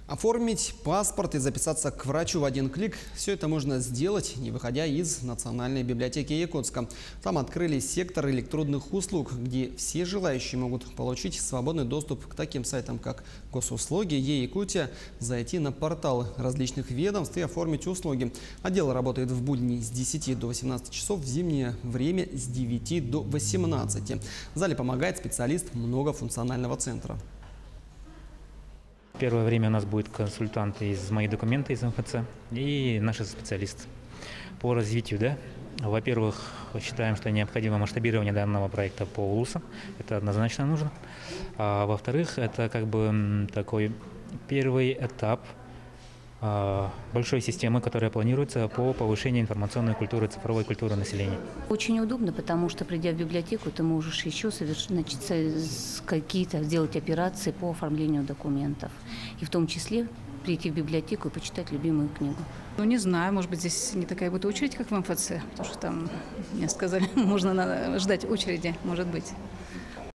Оформить паспорт и записаться к врачу в один клик – все это можно сделать, не выходя из Национальной библиотеки Якутска. Там открыли сектор электронных услуг, где все желающие могут получить свободный доступ к таким сайтам, как Госуслуги, Е-Якутия, зайти на порталы различных ведомств и оформить услуги. Отдел работает в будни с 10 до 18 часов, в зимнее время с 9 до 18. В зале помогает специалист многофункционального центра. Первое время у нас будет консультант из «Мои документы» из МФЦ и наши специалисты. По развитию, во-первых, считаем, что необходимо масштабирование данного проекта по улусам. Это однозначно нужно. А во-вторых, это такой первый этап большой системы, которая планируется по повышению информационной культуры, цифровой культуры населения. Очень удобно, потому что, придя в библиотеку, ты можешь еще сделать операции по оформлению документов. И в том числе прийти в библиотеку и почитать любимую книгу. Не знаю, может быть, здесь не такая будет очередь, как в МФЦ, потому что там, мне сказали, можно ждать очереди, может быть.